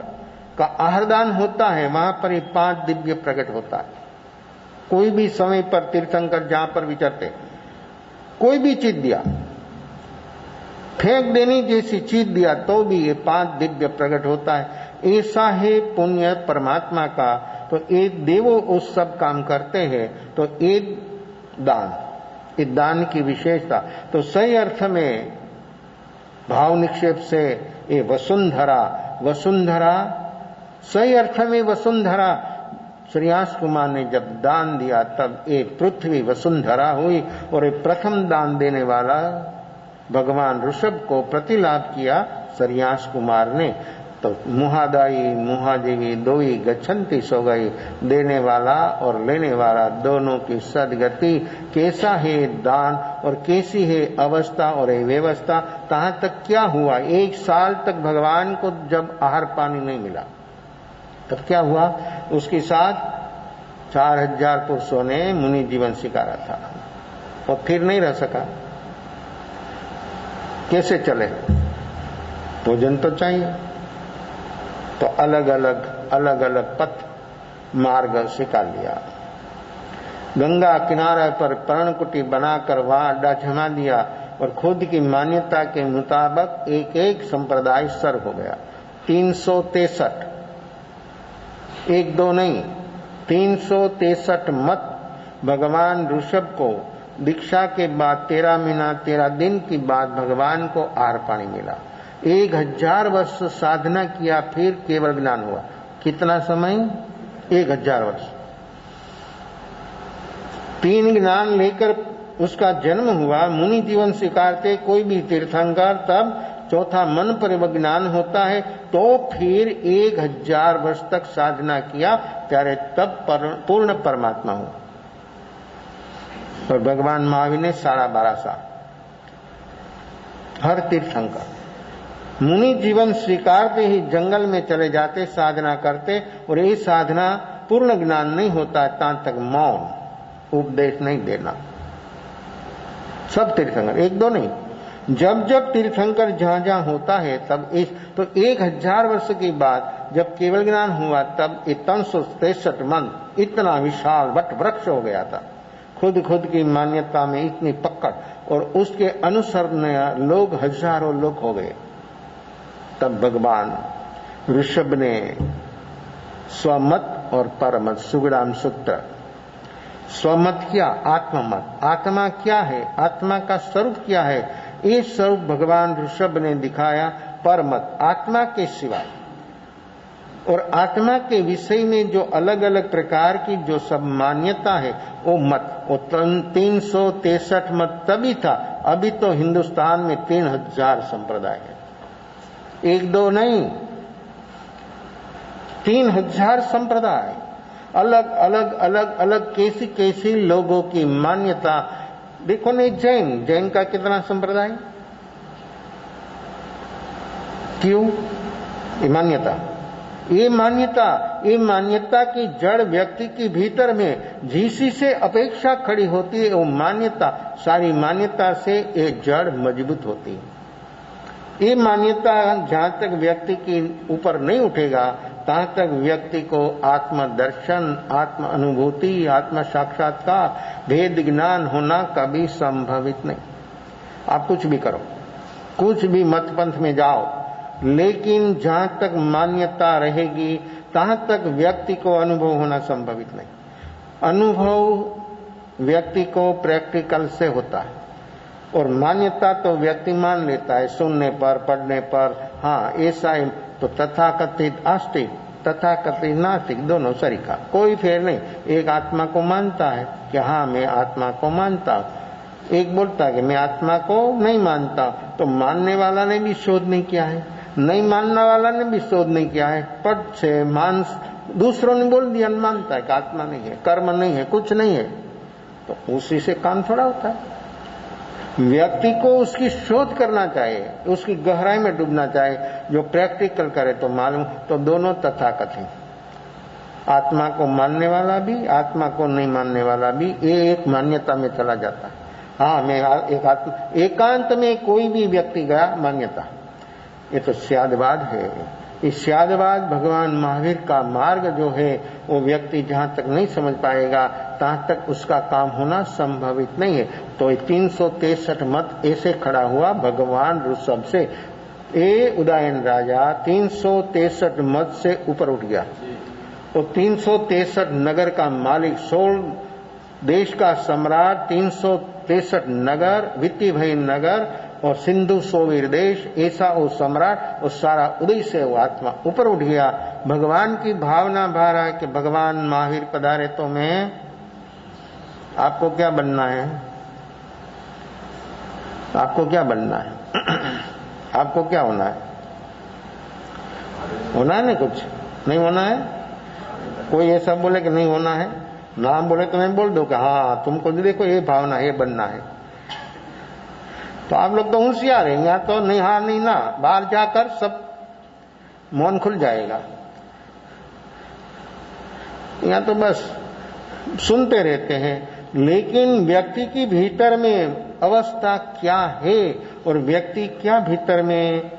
का आहारदान होता है वहां पर ये 5 दिव्य प्रकट होता है। कोई भी समय पर तीर्थंकर जहां पर विचरते, कोई भी चीज दिया, फेंक देनी जैसी चीज दिया तो भी ये 5 दिव्य प्रकट होता है। ऐसा है पुण्य परमात्मा का। तो ये देवो उस सब काम करते हैं। तो ये दान की विशेषता तो सही अर्थ में भाव निक्षेप से ये वसुंधरा सही अर्थ में वसुंधरा। श्रीयास कुमार ने जब दान दिया तब ये पृथ्वी वसुंधरा हुई और ये प्रथम दान देने वाला भगवान ऋषभ को प्रतिलाभ किया श्रीयास कुमार ने। तो मुहादाई मुहादेवी दोई गच्छन्ति सो गई। देने वाला और लेने वाला दोनों की सदगति। कैसा है दान और कैसी है अवस्था और व्यवस्था। कहां तक क्या हुआ? 1 साल तक भगवान को जब आहार पानी नहीं मिला तब क्या हुआ? उसके साथ 4000 पुरुषों ने मुनि जीवन स्वीकारा था और फिर नहीं रह सका। कैसे चले? भोजन तो चाहिए। तो अलग अलग पथ मार्ग स्वीकार लिया। गंगा किनारे पर पर्णकुटी बनाकर वहां अड्डा जमा दिया और खुद की मान्यता के मुताबिक एक एक संप्रदाय सर्व हो गया। 363, 1-2 नहीं, 363 मत भगवान ऋषभ को दीक्षा के बाद 13 महीना 13 दिन के बाद भगवान को आहार पानी मिला। 1000 वर्ष साधना किया फिर केवल ज्ञान हुआ। कितना समय? 1000 वर्ष। 3 ज्ञान लेकर उसका जन्म हुआ। मुनि जीवन स्वीकारते कोई भी तीर्थंकर तब 4था मन पर ज्ञान होता है। तो फिर 1000 वर्ष तक साधना किया प्यारे तब पूर्ण परमात्मा हुआ। और भगवान महावीर ने 12.5 साल। हर तीर्थंकर मुनि जीवन स्वीकारते ही जंगल में चले जाते, साधना करते और ये साधना पूर्ण ज्ञान नहीं होता तब तक मौन, उपदेश नहीं देना। सब तीर्थंकर, 1-2 नहीं। जब तीर्थंकर जहां जहां होता है तब तो 1000 वर्ष के बाद जब केवल ज्ञान हुआ तब 363 मन इतना विशाल वट वृक्ष हो गया था। खुद की मान्यता में इतनी पकड़ और उसके अनुसरण लोग हजारों लोग हो गए। तब भगवान ऋषभ ने स्वमत और परमत सुगड़ाम सूत्र। स्वमत क्या? आत्ममत। आत्मा क्या है? आत्मा का स्वरूप क्या है? ये स्वरूप भगवान ऋषभ ने दिखाया। परमत आत्मा के सिवा और आत्मा के विषय में जो अलग अलग प्रकार की जो सब मान्यता है वो मत, वो 363 मत तभी था। अभी तो हिंदुस्तान में 3000 संप्रदाय है। 1-2 नहीं, 3000 संप्रदाय। अलग कैसी लोगों की मान्यता। देखो नहीं, जैन का कितना संप्रदाय? क्यों? ये मान्यता की जड़ व्यक्ति के भीतर में जिसी से अपेक्षा खड़ी होती है वो मान्यता, सारी मान्यता से ये जड़ मजबूत होती है। ये मान्यता जहां तक व्यक्ति के ऊपर नहीं उठेगा तहां तक व्यक्ति को आत्मदर्शन, आत्म अनुभूति, आत्म साक्षात्कार, भेद ज्ञान होना कभी संभवित नहीं। आप कुछ भी करो, कुछ भी मत पंथ में जाओ, लेकिन जहां तक मान्यता रहेगी तहां तक व्यक्ति को अनुभव होना संभवित नहीं। अनुभव व्यक्ति को प्रैक्टिकल से होता है और मान्यता तो व्यक्ति मान लेता है सुनने पर, पढ़ने पर। हाँ ऐसा है तो तथाकथित आस्तिक, तथाकथित नास्तिक दोनों सरीखा, कोई फेर नहीं। एक आत्मा को मानता है कि हाँ मैं आत्मा को मानता हूं, एक बोलता है कि मैं आत्मा को नहीं मानता, तो मानने वाला ने भी शोध नहीं किया है, नहीं मानने वाला ने भी शोध नहीं किया है, पट से मांस दूसरों ने बोल दिया, मानता है कि आत्मा नहीं है, कर्म नहीं है, कुछ नहीं है, तो उसी से काम थोड़ा होता है। व्यक्ति को उसकी शोध करना चाहिए, उसकी गहराई में डूबना चाहिए, जो प्रैक्टिकल करे तो मालूम। तो दोनों तथाकथित, आत्मा को मानने वाला भी, आत्मा को नहीं मानने वाला भी, ये एक मान्यता में चला जाता है। हाँ, मैं एकांत में कोई भी व्यक्ति गया मान्यता, ये तो स्यादवाद है। इस स्यादवाद भगवान महावीर का मार्ग जो है, वो व्यक्ति जहां तक नहीं समझ पाएगा तहां तक उसका काम होना संभवित नहीं है। तो 363 मत ऐसे खड़ा हुआ भगवान ऋषभ से। ए उदयन राजा 363 मत से ऊपर उठ गया। तो 363 नगर का मालिक, 16 देश का सम्राट, 363 नगर, वित्ती भय नगर और सिंधु सोवीर देश, ऐसा वो सम्राट, और सारा उदय से वो आत्मा ऊपर उठ गया। भगवान की भावना भा रहा है कि भगवान महावीर पधारे तो मैं, आपको क्या बनना है? आपको क्या बनना है? आपको क्या होना है? होना है ना, कुछ नहीं होना है? कोई ऐसा बोले कि नहीं होना है, नाम बोले तो मैं बोल दो कि हाँ तुमको देखो ये भावना है, ये बनना है। तो आप लोग तो होशियार हैं, यहाँ तो नहीं, हाँ नहीं ना, बाहर जाकर सब मौन खुल जाएगा। यहाँ तो बस सुनते रहते हैं, लेकिन व्यक्ति की भीतर में अवस्था क्या है और व्यक्ति क्या भीतर में,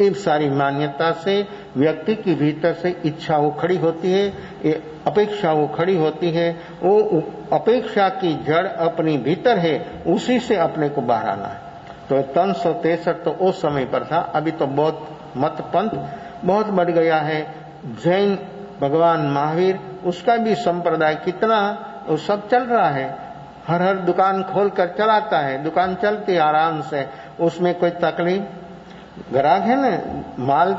इस सारी मान्यता से व्यक्ति की भीतर से इच्छा वो खड़ी होती है, ये अपेक्षा वो खड़ी होती है। वो अपेक्षा की जड़ अपनी भीतर है, उसी से अपने को बाहर आना है। तो 363 तो उस समय पर था, अभी तो बहुत मत पंथ बहुत बढ़ गया है। जैन भगवान महावीर, उसका भी संप्रदाय कितना, वो सब चल रहा है, हर हर दुकान खोल कर चलाता है, दुकान चलती आराम से, उसमें कोई तकलीफ। ग्राहक है ना, माल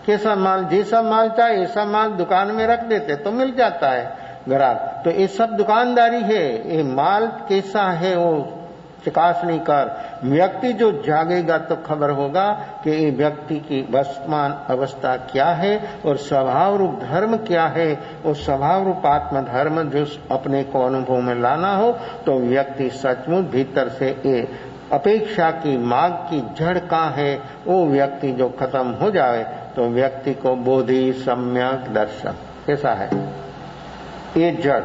कैसा माल, जैसा माल चाहे ऐसा माल दुकान में रख देते तो मिल जाता है ग्राहक। तो ये सब दुकानदारी है, ये माल कैसा है वो चकासनी कर। व्यक्ति जो जागेगा तो खबर होगा कि ये व्यक्ति की वर्तमान अवस्था क्या है और स्वभाव रूप धर्म क्या है। और स्वभाव रूप आत्म धर्म जो अपने को अनुभव में लाना हो, तो व्यक्ति सचमुच भीतर से ये अपेक्षा की मांग की जड़ कहाँ है, वो व्यक्ति जो खत्म हो जाए, तो व्यक्ति को बोधि सम्यक दर्शन कैसा है, ये जड़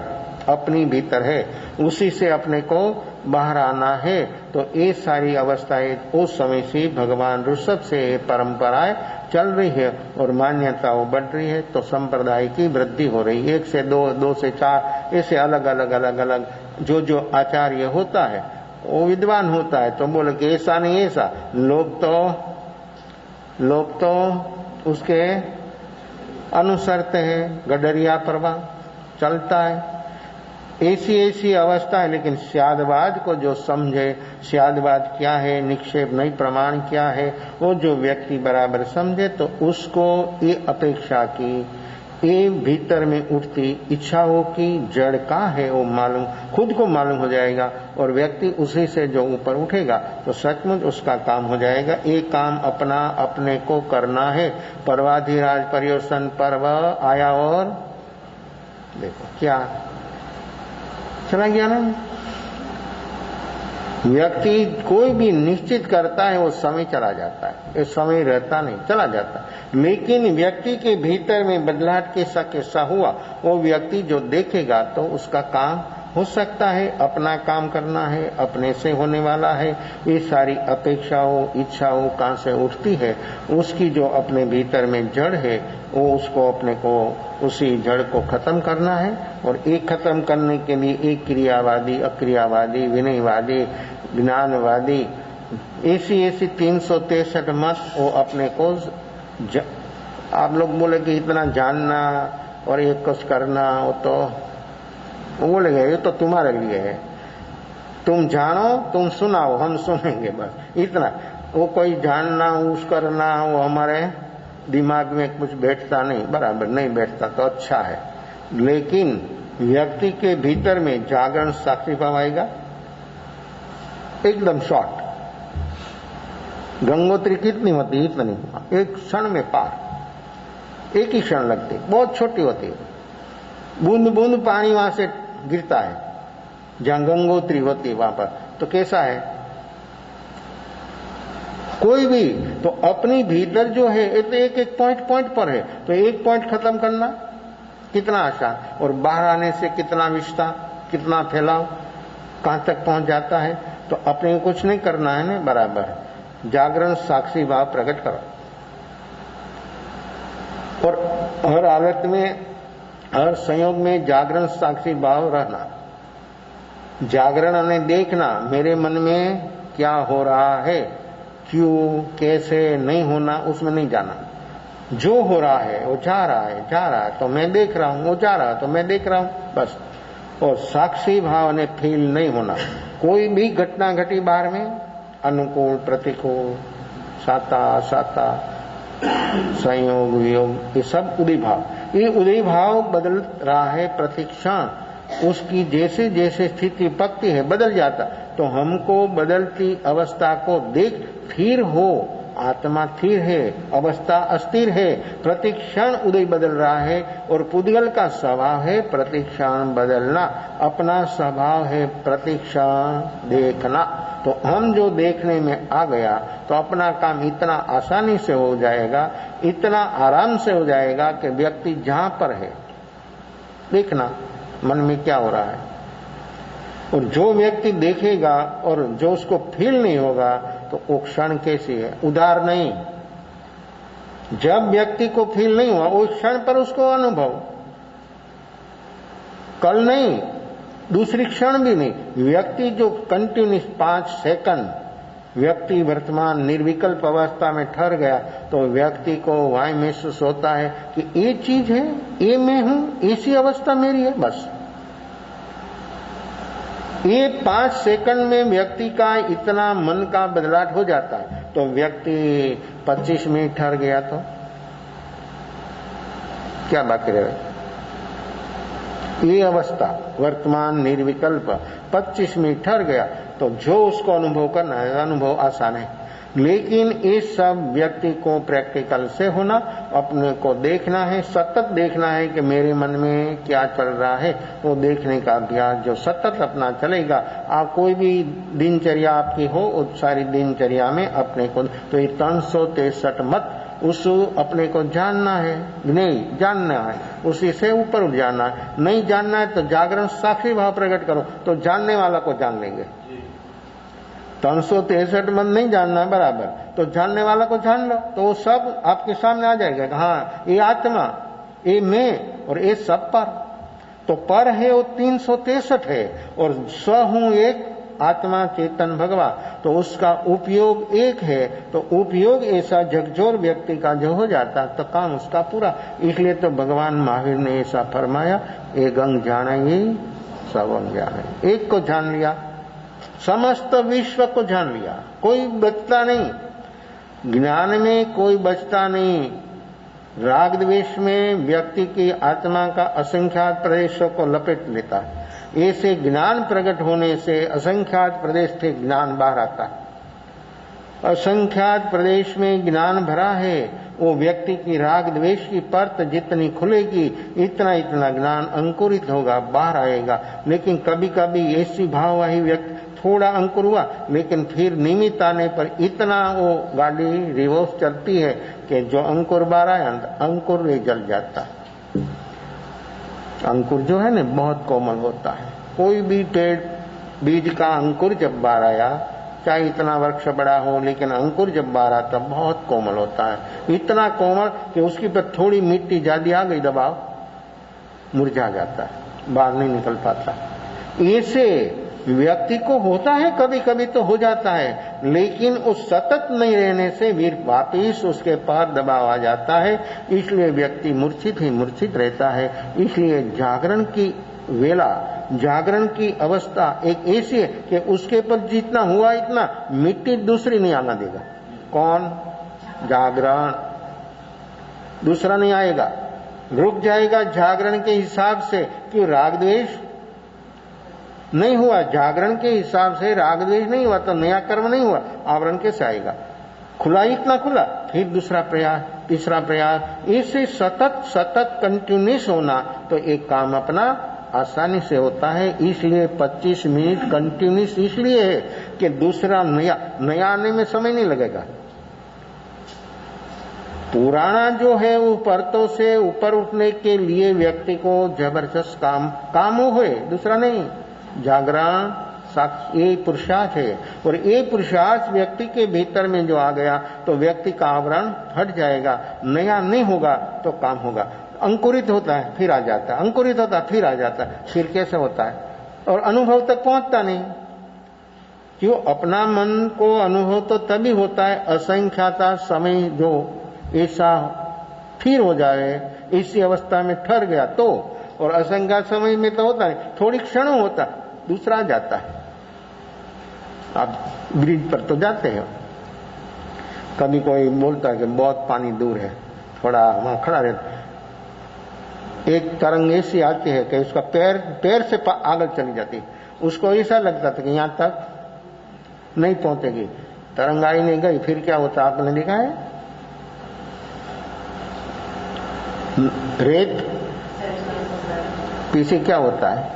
अपनी भीतर है, उसी से अपने को बाहर आना है। तो ये सारी अवस्थाएं उस समय से भगवान ऋषभ से परंपराएं चल रही है और मान्यताओं बढ़ रही है। तो संप्रदाय की वृद्धि हो रही है, 1 से 2, 2 से 4, ऐसे अलग अलग जो आचार्य होता है वो विद्वान होता है, तो बोले कि ऐसा नहीं ऐसा, लोग तो उसके अनुसरते हैं, गडरिया प्रवाह चलता है। ऐसी अवस्था है। लेकिन स्यादवाद को जो समझे, स्यादवाद क्या है, निक्षेप नहीं प्रमाण क्या है, वो जो व्यक्ति बराबर समझे, तो उसको ये अपेक्षा की, ये भीतर में उठती इच्छाओं की जड़ कहाँ है वो मालूम, खुद को मालूम हो जाएगा। और व्यक्ति उसी से जो ऊपर उठेगा तो सचमुच उसका काम हो जाएगा। एक काम अपना अपने को करना है। पर्वाधिराज पर्यवसन पर्व आया और देखो क्या चला गया ना। व्यक्ति कोई भी निश्चित करता है, वो समय चला जाता है, ये समय रहता नहीं, चला जाता है। लेकिन व्यक्ति के भीतर में बदलाव कैसा हुआ, वो व्यक्ति जो देखेगा तो उसका काम हो सकता है, अपना काम करना है, अपने से होने वाला है। ये सारी अपेक्षाओं इच्छाओं कहाँ से उठती है, उसकी जो अपने भीतर में जड़ है, वो उसको अपने को उसी जड़ को खत्म करना है। और एक खत्म करने के लिए एक क्रियावादी, अक्रियावादी, विनयवादी, ज्ञानवादी, ऐसी 363 मत वो अपने को आप लोग बोले कि इतना जानना और एक कुछ करना, वो बोलेंगे ये तो तुम्हारे लिए है, तुम जानो तुम सुनाओ हम सुनेंगे, बस इतना। वो कोई जानना उस करना वो हमारे दिमाग में कुछ बैठता नहीं, बराबर नहीं बैठता तो अच्छा है। लेकिन व्यक्ति के भीतर में जागरण साक्षी भाव आएगा, एकदम शॉर्ट। गंगोत्री कितनी होती है? इतनी, एक क्षण में पार, एक ही क्षण लगती, बहुत छोटी होती है। बूंद बूंद पानी वहां से गिरता है जहां गंगोत्री होती है वहां पर। तो कैसा है कोई भी, तो अपनी भीतर जो है एक एक पॉइंट पर है, तो एक पॉइंट खत्म करना कितना आसान, और बाहर आने से कितना विस्तार, कितना फैलाव, कहां तक पहुंच जाता है। तो अपने को कुछ नहीं करना है ना, बराबर जागरण साक्षी भाव प्रकट करो, और हर हालत में, हर संयोग में जागरण साक्षी भाव रहना। जागरण यानी देखना मेरे मन में क्या हो रहा है, क्यों, कैसे, नहीं होना उसमें नहीं जाना। जो हो रहा है वो जा रहा है तो मैं देख रहा हूं, वो जा रहा है तो मैं देख रहा हूं, बस। और साक्षी भाव ने फील नहीं होना। कोई भी घटना घटी बाहर में, अनुकूल प्रतिकूल, साता असाता, संयोग वियोग, ये सब उदय भाव, ये उदय भाव बदल रहा है प्रतिक्षण। उसकी जैसे जैसे स्थिति पकती है बदल जाता, तो हमको बदलती अवस्था को देख फिर हो, आत्मा स्थिर है, अवस्था अस्थिर है, प्रतिक्षण उदय बदल रहा है। और पुद्गल का स्वभाव है प्रतिक्षण बदलना, अपना स्वभाव है प्रतिक्षण देखना। तो हम जो देखने में आ गया तो अपना काम इतना आसानी से हो जाएगा, इतना आराम से हो जाएगा कि व्यक्ति जहां पर है देखना मन में क्या हो रहा है। और जो व्यक्ति देखेगा और जो उसको फील नहीं होगा तो वो क्षण कैसी है, उदार नहीं। जब व्यक्ति को फील नहीं हुआ उस क्षण पर उसको अनुभव, कल नहीं, दूसरी क्षण भी नहीं। व्यक्ति जो कंटिन्यूस 5 सेकंड व्यक्ति वर्तमान निर्विकल्प अवस्था में ठहर गया, तो व्यक्ति को वहां महसूस होता है कि ये चीज है, ये मैं हूं, ऐसी अवस्था मेरी है, बस। ये 5 सेकंड में व्यक्ति का इतना मन का बदलाव हो जाता है। तो व्यक्ति 25 मिनट ठहर गया तो क्या बाकी रहे? ये अवस्था वर्तमान निर्विकल्प 25 मिनट ठहर गया, तो जो उसको अनुभव करना है, अनुभव आसान है। लेकिन इस सब व्यक्ति को प्रैक्टिकल से होना, अपने को देखना है, सतत देखना है कि मेरे मन में क्या चल रहा है। वो देखने का अभ्यास जो सतत अपना चलेगा, आप कोई भी दिनचर्या आपकी हो, उस सारी दिनचर्या में अपने को, तो ये 363 मत उस अपने को जानना है, नहीं जानना है, उसी से ऊपर उठ जाना है। नहीं जानना है तो जागरण साक्षी भाव प्रकट करो, तो जानने वाला को जान लेंगे। 363 मन नहीं जानना है बराबर, तो जानने वाला को जान लो, तो वो सब आपके सामने आ जाएगा। हाँ, ये आत्मा, ये मैं, और ये सब पर। तो पर है वो 363 है, और स्व हूं एक आत्मा चेतन भगवान, तो उसका उपयोग एक है। तो उपयोग ऐसा झकझोर व्यक्ति का जो हो जाता तो काम उसका पूरा। इसलिए तो भगवान महावीर ने ऐसा फरमाया, एक अंग जाने सब अंग जाने। एक को जान लिया, समस्त विश्व को जान लिया, कोई बचता नहीं। ज्ञान में कोई बचता नहीं। राग द्वेष में व्यक्ति की आत्मा का असंख्यात प्रदेशों को लपेट लेता है। ऐसे ज्ञान प्रकट होने से असंख्यात प्रदेश से ज्ञान बाहर आता है। असंख्यात प्रदेश में ज्ञान भरा है, वो व्यक्ति की राग द्वेष की परत जितनी खुलेगी, इतना इतना ज्ञान अंकुरित होगा, बाहर आएगा। लेकिन कभी कभी ऐसी भाववाही व्यक्ति थोड़ा अंकुर हुआ, लेकिन फिर निमित्त आने पर इतना वो गाड़ी रिवर्स चलती है कि जो अंकुर बाहर आया अंकुर नहीं जल जाता। अंकुर जो है ना बहुत कोमल होता है। कोई भी पेड़ बीज का अंकुर जब बाहर आया, चाहे इतना वृक्ष बड़ा हो, लेकिन अंकुर जब बाहर आता बहुत कोमल होता है। इतना कोमल कि उसकी पर थोड़ी मिट्टी ज्यादा आ गई दबाव, मुरझा जाता है, बाहर नहीं निकल पाता। ऐसे व्यक्ति को होता है, कभी कभी तो हो जाता है, लेकिन उस सतत नहीं रहने से फिर वापिस उसके पार दबाव आ जाता है। इसलिए व्यक्ति मूर्छित ही मूर्छित रहता है। इसलिए जागरण की वेला, जागरण की अवस्था एक ऐसी है कि उसके पर जितना हुआ इतना मिट्टी दूसरी नहीं आना देगा। कौन? जागरण। दूसरा नहीं आएगा, रुक जाएगा जागरण के हिसाब से। क्यों? राग द्वेष नहीं हुआ, जागरण के हिसाब से राग द्वेष नहीं हुआ तो नया कर्म नहीं हुआ, आवरण कैसे आएगा? खुला इतना खुला, फिर दूसरा प्रयास, तीसरा प्रयास, इससे सतत सतत कंटिन्यूस होना, तो एक काम अपना आसानी से होता है। इसलिए 25 मिनट कंटिन्यूस इसलिए है कि दूसरा नया आने में समय नहीं लगेगा। पुराना जो है वो परतों से ऊपर उठने के लिए व्यक्ति को जबरदस्त काम हुए, दूसरा नहीं। जागरण ये पुरुषार्थ है, और ये पुरुषार्थ व्यक्ति के भीतर में जो आ गया तो व्यक्ति का आवरण हट जाएगा। नया नहीं होगा तो काम होगा। अंकुरित होता है फिर आ जाता है, अंकुरित होता है फिर आ जाता है, फिर कैसे होता है? और अनुभव तक पहुंचता नहीं। क्यों? अपना मन को अनुभव तो तभी होता है असंख्याता समय जो ऐसा फिर हो जाए, इसी अवस्था में ठहर गया तो, और असंख्यात समय में तो होता नहीं, थोड़ी क्षण होता दूसरा जाता है। आप ब्रिज पर तो जाते हो, कभी कोई बोलता है कि बहुत पानी दूर है, थोड़ा वहां खड़ा रहता, एक तरंग ऐसी आती है कि उसका पैर से आगे चली जाती, उसको ऐसा लगता था कि यहां तक नहीं पहुंचेगी, तरंग आई नहीं गई, फिर क्या होता आपने देखा है? रेत पीछे क्या होता है?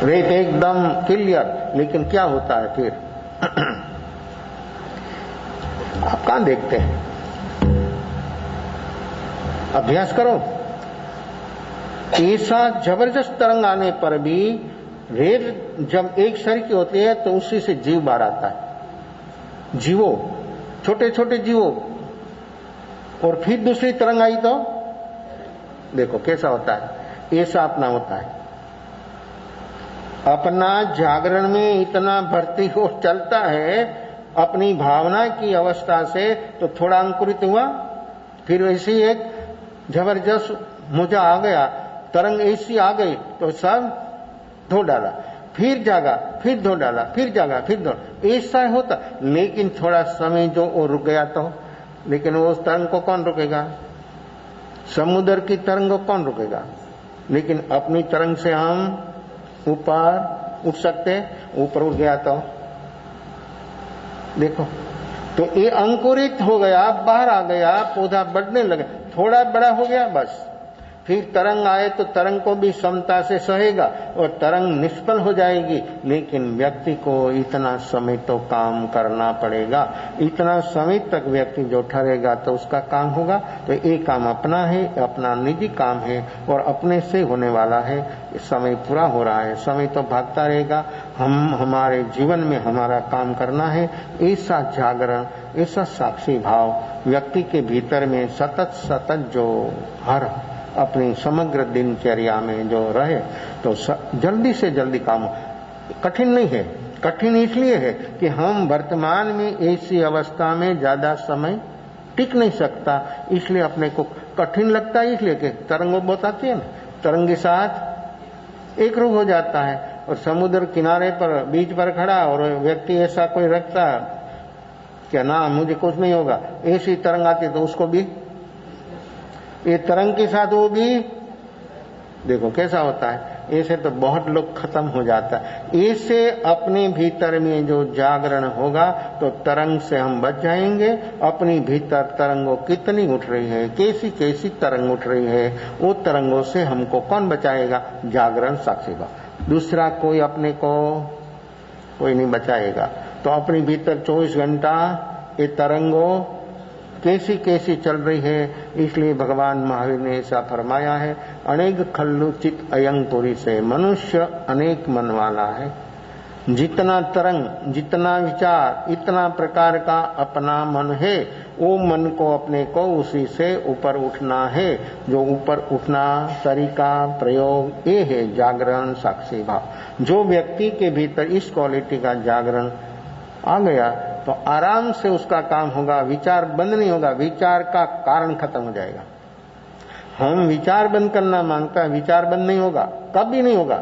रेत एकदम क्लियर, लेकिन क्या होता है फिर? आप कहां देखते हैं? अभ्यास करो। ऐसा जबरदस्त तरंग आने पर भी रेत जब एक शरीर की होती है तो उसी से जीव बाहर आता है, जीवो, छोटे छोटे जीवो, और फिर दूसरी तरंग आई तो देखो कैसा होता है। ऐसा अपना होता है, अपना जागरण में इतना भर्ती हो चलता है अपनी भावना की अवस्था से, तो थोड़ा अंकुरित हुआ, फिर ऐसी एक जबरदस्त मुझा आ गया, तरंग ऐसी आ गई तो सब धो डाला, फिर जागा, फिर धो डाला, फिर जागा, फिर धो, ऐसा होता। लेकिन थोड़ा समय जो वो रुक गया तो, लेकिन वो तरंग को कौन रोकेगा? समुद्र की तरंग को कौन रोकेगा? लेकिन अपनी तरंग से हम ऊपर उठ सकते, ऊपर उठ गया तो देखो, तो ये अंकुरित हो गया, बाहर आ गया, पौधा बढ़ने लगा, थोड़ा बड़ा हो गया बस, फिर तरंग आए तो तरंग को भी क्षमता से सहेगा और तरंग निष्फल हो जाएगी। लेकिन व्यक्ति को इतना समय तो काम करना पड़ेगा, इतना समय तक व्यक्ति जो ठहरेगा तो उसका काम होगा। तो ये काम अपना है, अपना निजी काम है और अपने से होने वाला है। समय पूरा हो रहा है, समय तो भागता रहेगा, हम हमारे जीवन में हमारा काम करना है। ऐसा जागरण, ऐसा साक्षी भाव व्यक्ति के भीतर में सतत सतत जो हर अपनी समग्र दिनचर्या में जो रहे तो जल्दी से जल्दी काम। कठिन नहीं है, कठिन इसलिए है कि हम वर्तमान में ऐसी अवस्था में ज्यादा समय टिक नहीं सकता, इसलिए अपने को कठिन लगता है। इसलिए कि तरंग बहुत आती है ना, तरंग के साथ एक रूप हो जाता है। और समुद्र किनारे पर बीच पर खड़ा और व्यक्ति ऐसा कोई रखता है कि ना मुझे कुछ नहीं होगा, ऐसी तरंग आती तो उसको भी, ये तरंग के साथ वो भी देखो कैसा होता है। ऐसे तो बहुत लोग खत्म हो जाता है। ऐसे अपने भीतर में जो जागरण होगा तो तरंग से हम बच जाएंगे। अपनी भीतर तरंगों कितनी उठ रही है, कैसी कैसी तरंग उठ रही है, वो तरंगों से हमको कौन बचाएगा? जागरण साक्षी भाव। दूसरा कोई अपने को कोई नहीं बचाएगा। तो अपनी भीतर 24 घंटा ये तरंगों कैसी कैसी चल रही है। इसलिए भगवान महावीर ने ऐसा फरमाया है, अनेक खल्लु चित अयंग पुरी से, मनुष्य अनेक मन वाला है। जितना तरंग, जितना विचार, इतना प्रकार का अपना मन है, वो मन को अपने को उसी से ऊपर उठना है। जो ऊपर उठना तरीका प्रयोग ये है जागरण साक्षी भाव। जो व्यक्ति के भीतर इस क्वालिटी का जागरण आ गया तो आराम से उसका काम होगा। विचार बंद नहीं होगा, विचार का कारण खत्म हो जाएगा। हम विचार बंद करना मांगता है, विचार बंद नहीं होगा, कभी नहीं होगा।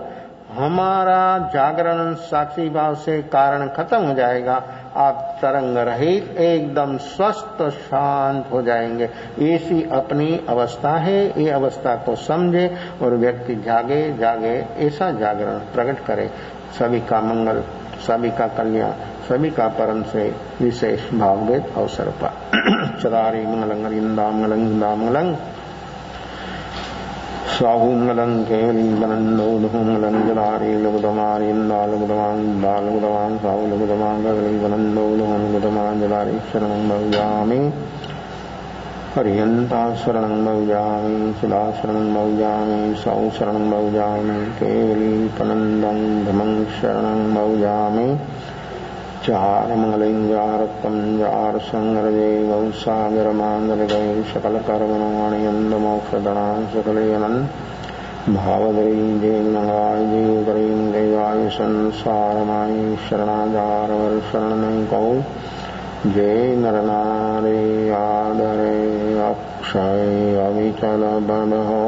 हमारा जागरण साक्षी भाव से कारण खत्म हो जाएगा। आप तरंग रहित एकदम स्वस्थ शांत हो जाएंगे। ऐसी अपनी अवस्था है। ये अवस्था को समझे और व्यक्ति जागे जागे ऐसा जागरण प्रकट करे। सभी का मंगल, सभी का कल्याण, सभी का परम से विशेष भाववेद अवसर पर चदारी मंगलंग अरिंदामंगलं स्वाहुमंगलं केवलीवनन्दोधूमंगलं जलारी लघुदमारिंदालघुदमां स्वाहुलघुदमां केवलीवनन्दोधूमलघुदमां जलारी शरणं भजामि हरियन्ता शरणं भजामि सुधा शरणं भजामि सौ शरणं भजामि केवलीपनन्दं धमं शरणं भजामि चार मंगलिंगारत्तम जार संगरजे गौसागरमांगलगै सकल कर्मणमणियन्दमोक्षदणां सकलयनन् भावदरी जय जीवकरीं देवाय संसारमायि शरणाधारवर शरणं कौ जय नरनारे आदरे अक्षय अविचल बलहो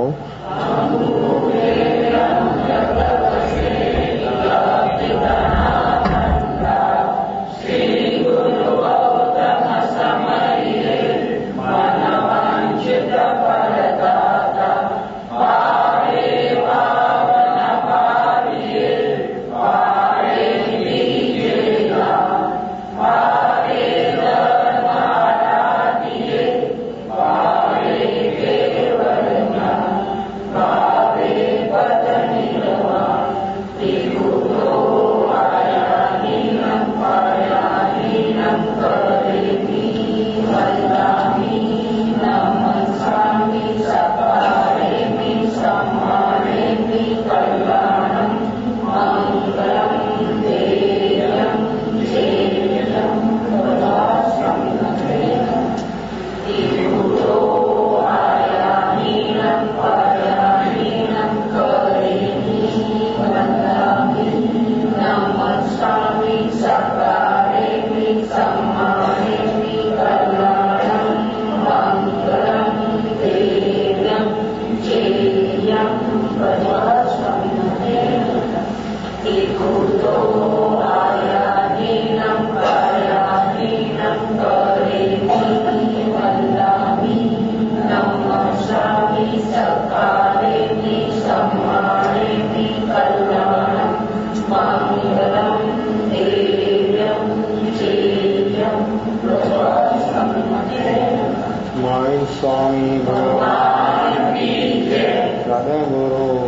स्वामी भगवान की जय। सद्गुरु